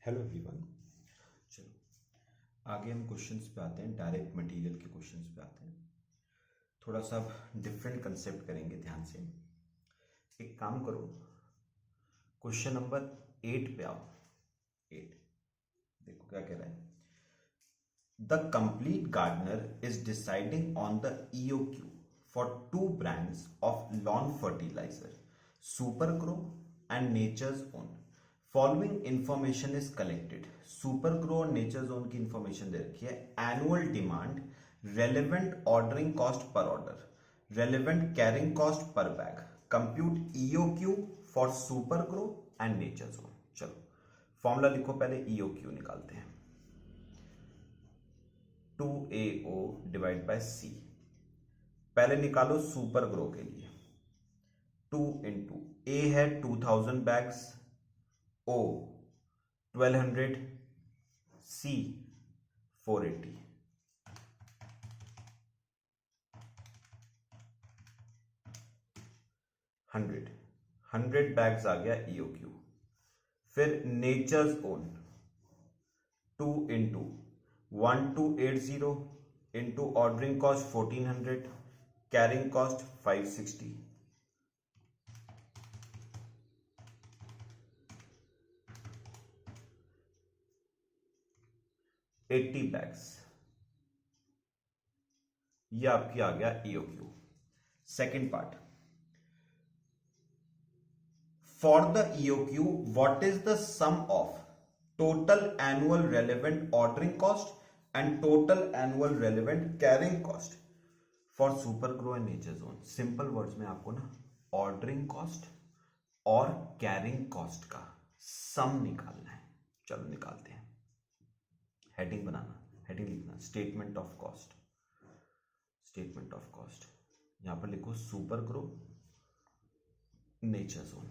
Hello everyone. चलो आगे हम क्वेश्चंस पे आते हैं, डायरेक्ट मटेरियल के क्वेश्चंस पे आते हैं। थोड़ा सा डिफरेंट कंसेप्ट करेंगे, ध्यान से। एक काम करो, क्वेश्चन नंबर 8 पे आओ। 8 देखो क्या कह रहा है। The complete gardener is deciding on the EOQ for 2 brands of lawn fertilizer, super grow and nature's own. Following information is collected. Super grow और नेचर जोन की इंफॉर्मेशन दे रखी है। Annual demand, relevant ordering cost per order, relevant carrying cost per bag, compute EOQ for super grow and nature zone. चलो formula लिखो, पहले EOQ निकालते हैं। 2AO divide by C। पहले निकालो सुपर ग्रो के लिए। 2 इंटू A है 2000 बैग्स, O 1200, C 480। 100 बैग्स आ गया EOQ। फिर nature's own 2 into 1280 into ordering cost 1400, carrying cost 560। 80 bags, ये आपकी आ गया EOQ। Second part, for the EOQ what is the sum of total annual relevant ordering cost and total annual relevant carrying cost for super grow and nature zone. Simple words में आपको ना ordering cost और carrying cost का सम निकालना है। चलो निकालते हैं। हेडिंग बनाना, हेडिंग लिखना statement of cost. Statement of cost यहां पर लिखो सुपर ग्रो नेचर जोन।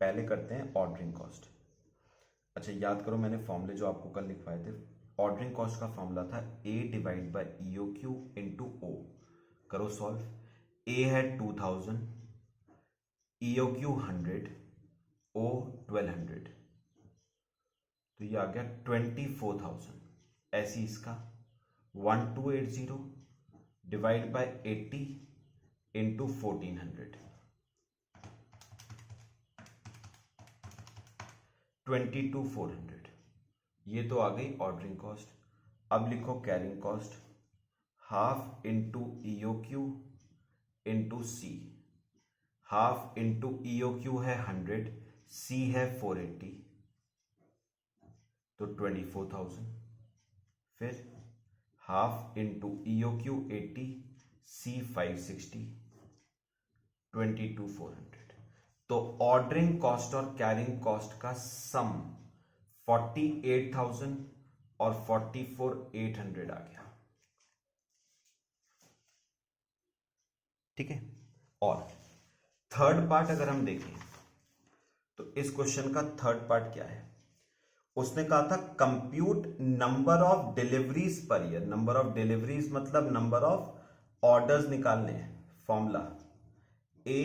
पहले करते हैं ऑर्डरिंग कॉस्ट। अच्छा याद करो, मैंने फॉर्मूले जो आपको कल लिखवाए थे, ऑर्डरिंग कॉस्ट का फॉर्मूला था A divide by EOQ into O। करो सॉल्व। A है 2000, EOQ 100, O 1200, तो ये आ गया 24,000। ऐसी इसका 1280 डिवाइड बाय 80 इंटू 1400, 22,400। ये तो आ गई ऑर्डरिंग कॉस्ट। अब लिखो carrying cost, half into EOQ into C। Half into EOQ है 100, C है 480, तो 24,000। फिर हाफ इंटू EOQ 80, C 560, 22,400। तो ऑर्डरिंग कॉस्ट और कैरिंग कॉस्ट का सम 48,000 और 44,800 आ गया। ठीक है। और थर्ड पार्ट अगर हम देखें तो इस क्वेश्चन का थर्ड पार्ट क्या है। उसने कहा था compute number of deliveries per year. Number of deliveries मतलब नंबर ऑफ ऑर्डर्स निकालने हैं। Formula A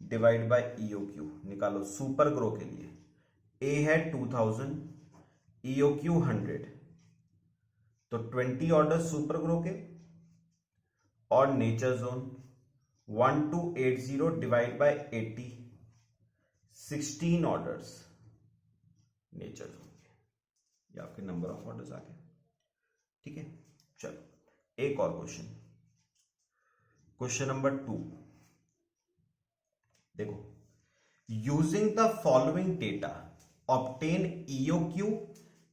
divide by EOQ निकालो। सुपर ग्रो के लिए A है 2000, EOQ 100, तो 20 ऑर्डर सुपर ग्रो के, और nature zone 1280 divide by 80, 16 orders nature zone के। ये आपके नंबर ऑफ ऑर्डर्स आ गए। ठीक है। चलो एक और क्वेश्चन, क्वेश्चन नंबर 2 देखो। Using the following data obtain EOQ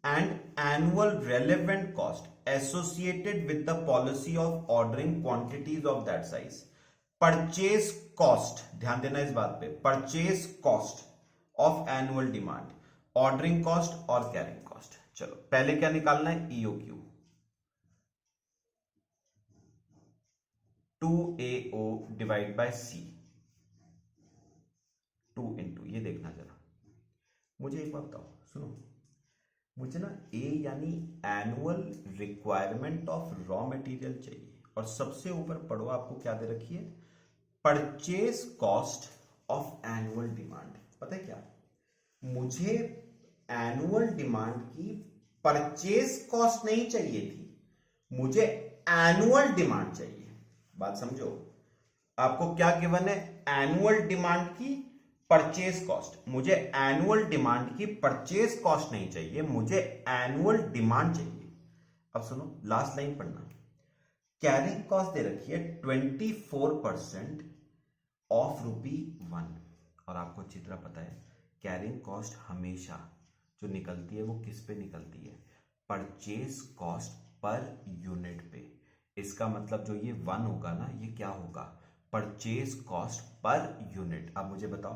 and annual relevant cost associated with the policy of ordering quantities of that size. Purchase cost, ध्यान देना इस बात पे, purchase cost of annual demand, ordering cost और carrying cost. चलो पहले क्या निकालना है, EOQ। 2AO divide by C। 2 into, ये देखना जरा, मुझे एक बात बताओ, सुनो, मुझे ना A यानी annual requirement of raw material चाहिए, और सबसे ऊपर पढ़ो आपको क्या दे रखी है, purchase cost of annual demand. पता है क्या, मुझे एनुअल डिमांड की परचेज कॉस्ट नहीं चाहिए थी, मुझे एनुअल डिमांड चाहिए। बात समझो, आपको क्या गिवन है? एनुअल डिमांड की परचेज कॉस्ट। मुझे एनुअल डिमांड की परचेज कॉस्ट नहीं चाहिए, मुझे एनुअल डिमांड चाहिए। अब सुनो, लास्ट लाइन पढ़ना। कैरिंग कॉस्ट दे रखी है 24% ऑफ ₹1, और आपको अच्छी तरह पता है कैरिंग कॉस्ट हमेशा जो निकलती है वो किस पे निकलती है? परचेज कॉस्ट पर यूनिट पे। इसका मतलब जो ये 1 होगा ना, ये क्या होगा? Purchase cost per unit. अब मुझे बताओ,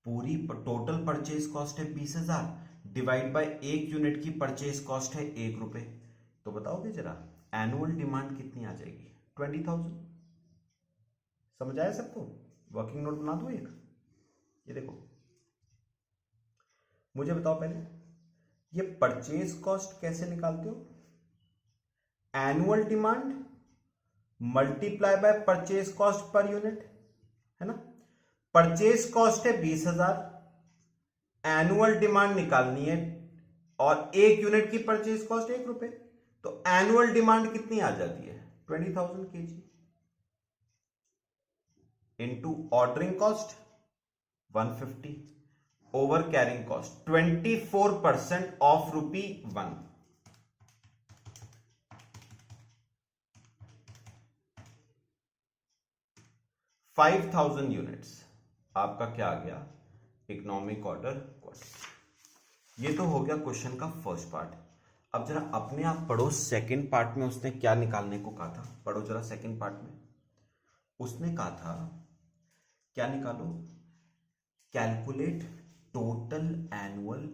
पूरी टोटल परचेज कॉस्ट है 20,000 डिवाइड बाय एक यूनिट की परचेज कॉस्ट है ₹1, तो बताओगे जरा एनुअल डिमांड कितनी आ जाएगी? 20,000। समझ आया सबको? वर्किंग नोट बना दो एक। ये देखो, मुझे बताओ पहले ये परचेज कॉस्ट कैसे निकालते हो? Annual demand multiply by purchase cost per unit, है ना? परचेज कॉस्ट है 20,000, एनुअल डिमांड निकालनी है और एक यूनिट की परचेज कॉस्ट ₹1, तो एनुअल डिमांड कितनी आ जाती है? 20,000 kg into ordering cost 150 over carrying cost 24% of ₹1। 5,000 units आपका क्या आ गया? Economic order quantity. ये तो हो गया क्वेश्चन का फर्स्ट पार्ट। अब जरा अपने आप पढ़ो, सेकंड पार्ट में उसने क्या निकालने को कहा था। पढ़ो जरा सेकंड पार्ट में उसने कहा था क्या निकालो? Calculate total annual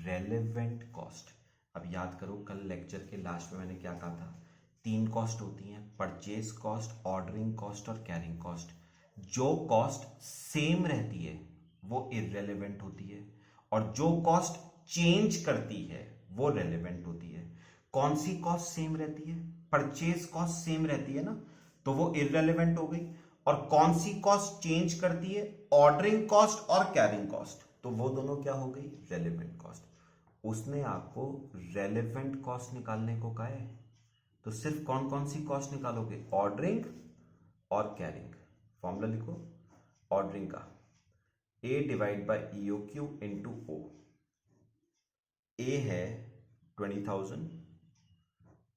relevant cost. अब याद करो, कल लेक्चर के लास्ट में मैंने क्या कहा था? 3 कॉस्ट होती हैं, परचेज कॉस्ट, ऑर्डरिंग कॉस्ट और कैरिंग कॉस्ट। जो कॉस्ट सेम रहती है वो इररेलेवेंट होती है, और जो कॉस्ट चेंज करती है वो रेलेवेंट होती है। कौन सी कॉस्ट सेम रहती है? परचेज कॉस्ट सेम रहती है ना, तो वो इररेलेवेंट हो गई। और कौन सी कॉस्ट चेंज करती है? ऑर्डरिंग कॉस्ट और कैरिंग कॉस्ट, तो वो दोनों क्या हो गई? Relevant cost. उसने आपको रेलेवेंट कॉस्ट निकालने को कहा है, तो सिर्फ कौन कौन सी कॉस्ट निकालोगे? ऑर्डरिंग और कैरिंग। फॉर्मूला लिखो ऑर्डरिंग का, A divide by EOQ into O। A है 20,000,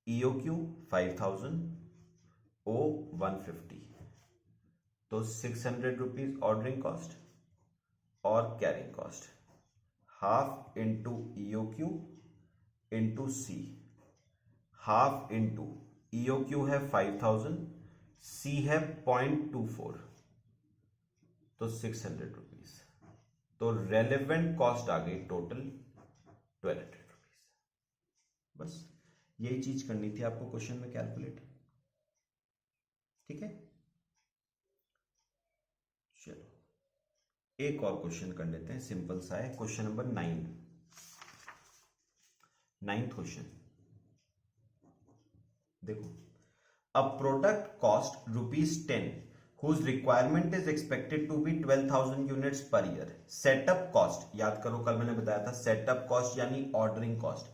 EOQ 5,000, O 150, तो 600 रुपीज ऑर्डरिंग कॉस्ट और carrying cost. Half into EOQ into C, half into EOQ है 5,000, C है 0.24, तो 600 रुपीज। तो रेलेवेंट कॉस्ट आ गई टोटल 1,200 रुपीज। बस यही चीज करनी थी आपको क्वेश्चन में कैलकुलेट। ठीक है, चलो एक और क्वेश्चन कर लेते हैं, सिंपल सा है। क्वेश्चन नंबर 9th क्वेश्चन देखो। A product cost ₹10 whose requirement is expected to be 12,000 units per year. Setup cost, याद करो कल मैंने बताया था सेटअप कॉस्ट यानी ऑर्डरिंग कॉस्ट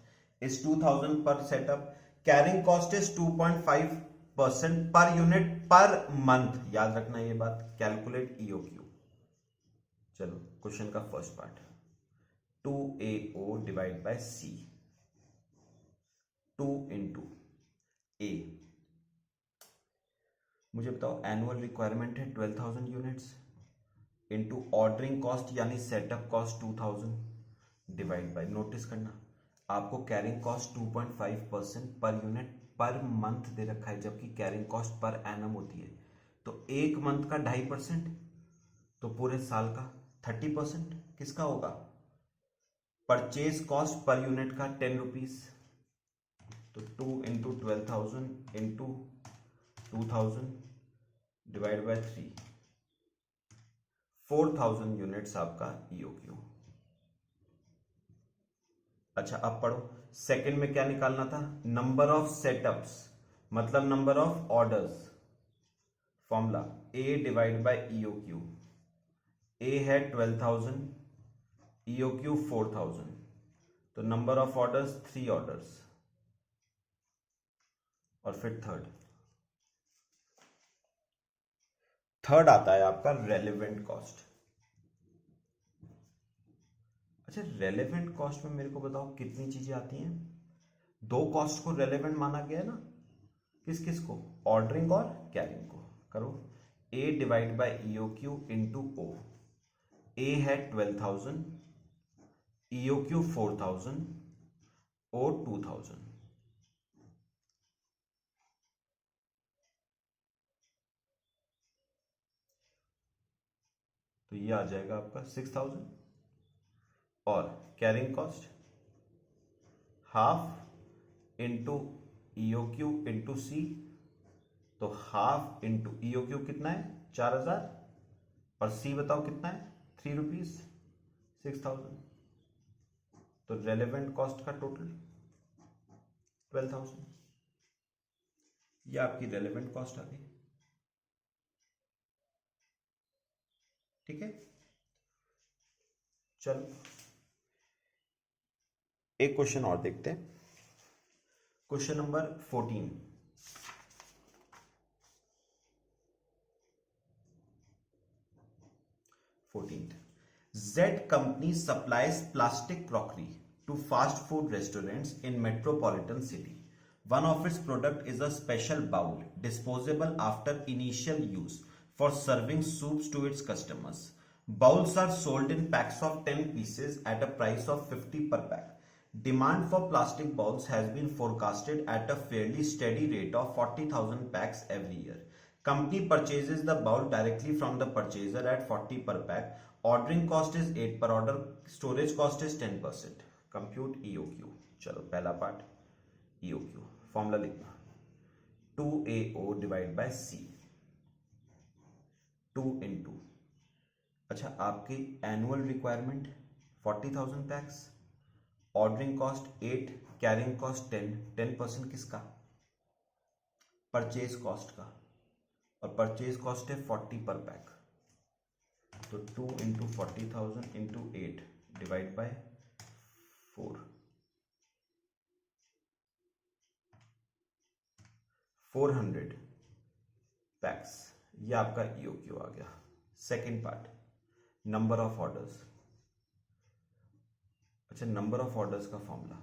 इज 2,000 पर setup. Carrying cost is 2.5% per unit per month. याद रखना ये बात। Calculate EOQ। चलो क्वेश्चन का first part, 2AO divide by C, 2 into A। मुझे बताओ एनुअल रिक्वायरमेंट है 12,000 यूनिट्स इंटू ऑर्डरिंग कॉस्ट यानी setup cost 2,000 divide by, notice करना आपको carrying cost 2.5% per unit per month दे रखा है, जबकि कैरिंग कॉस्ट पर एनम होती है। तो एक मंथ का 2.5%, तो पूरे साल का 30% किसका होगा? परचेज कॉस्ट पर यूनिट का 10 रुपीज, तो 2 into 12,000 into 2,000 divide by 3, 4,000 units आपका EOQ। अच्छा अब पढ़ो, सेकंड में क्या निकालना था? नंबर ऑफ सेटअप्स मतलब number of orders. Formula A divide by EOQ। A है 12,000, EOQ 4,000, तो नंबर ऑफ ऑर्डर्स 3 ऑर्डर्स, और फिर थर्ड आता है आपका रेलेवेंट कॉस्ट। अच्छा, रेलेवेंट कॉस्ट में मेरे को बताओ कितनी चीजें आती हैं? दो कॉस्ट को रेलेवेंट माना गया है ना, किस किस को? ऑर्डरिंग और कैरिंग को। करो, A divide by E O Q into O. A है 12,000, ईओ क्यू 4,000, ओ 2,000। तो ये आ जाएगा आपका 6,000। और carrying cost half into E O Q into C. तो हाफ इंटू ईओ क्यू कितना है? 4,000, और सी बताओ कितना है? 3 रुपीज, 6,000। तो रेलेवेंट कॉस्ट का टोटल 12,000। ये आपकी रेलेवेंट कॉस्ट आ गई। ठीक है, चलो एक क्वेश्चन और देखते हैं। Question number 14। Z company supplies plastic crockery to fast food restaurants in metropolitan city. One of its product is a special bowl, disposable after initial use, for serving soups to its customers. Bowls are sold in packs of 10 pieces at a price of 50 per pack. Demand for plastic bowls has been forecasted at a fairly steady rate of 40,000 packs every year. Company purchases the bowl directly from the purchaser at 40 per pack. Ordering cost is 8 per order. Storage cost is 10%. Compute EOQ. चलो पहला part EOQ, formula लिखना 2AO divide by C, 2 into, अच्छा आपकी annual requirement 40,000 PACS, ordering cost 8, carrying cost 10, 10% किसका? Purchase cost का, और purchase cost है 40 पर पैक। तो 2 into 40,000 into 8 divide by 4, 400 PACS. ये आपका EOQ आ गया। Second part, number of orders. अच्छा, नंबर ऑफ ऑर्डर्स का formula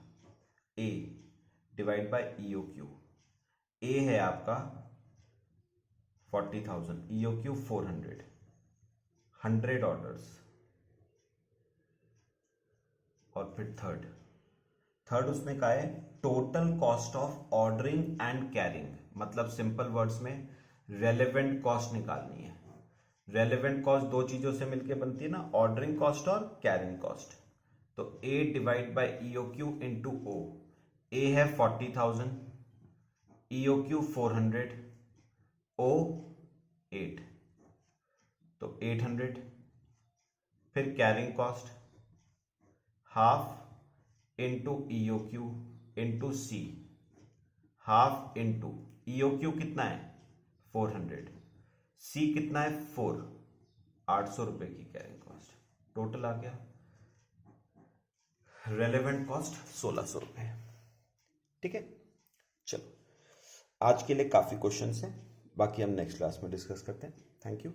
A divide by EOQ। A है आपका 40,000, EOQ 400, 100 ऑर्डर्स, और फिर थर्ड उसमें का है total cost of ordering and carrying. मतलब सिंपल वर्ड्स में रेलेवेंट कॉस्ट निकालनी है। रेलेवेंट कॉस्ट दो चीजों से मिलकर बनती है ना, ऑर्डरिंग कॉस्ट और कैरिंग कॉस्ट। तो A divide by EOQ into O। A है 40,000, EOQ 400, O 8, तो 800। फिर carrying cost half into EOQ into C, half into EOQ कितना है 400, C कितना है 4, 800 रुपए की कैरिंग कॉस्ट। टोटल आ गया रेलेवेंट कॉस्ट 1,600 रुपए। ठीक है, चलो आज के लिए काफी क्वेश्चंस हैं, बाकी हम नेक्स्ट क्लास में डिस्कस करते हैं। Thank you.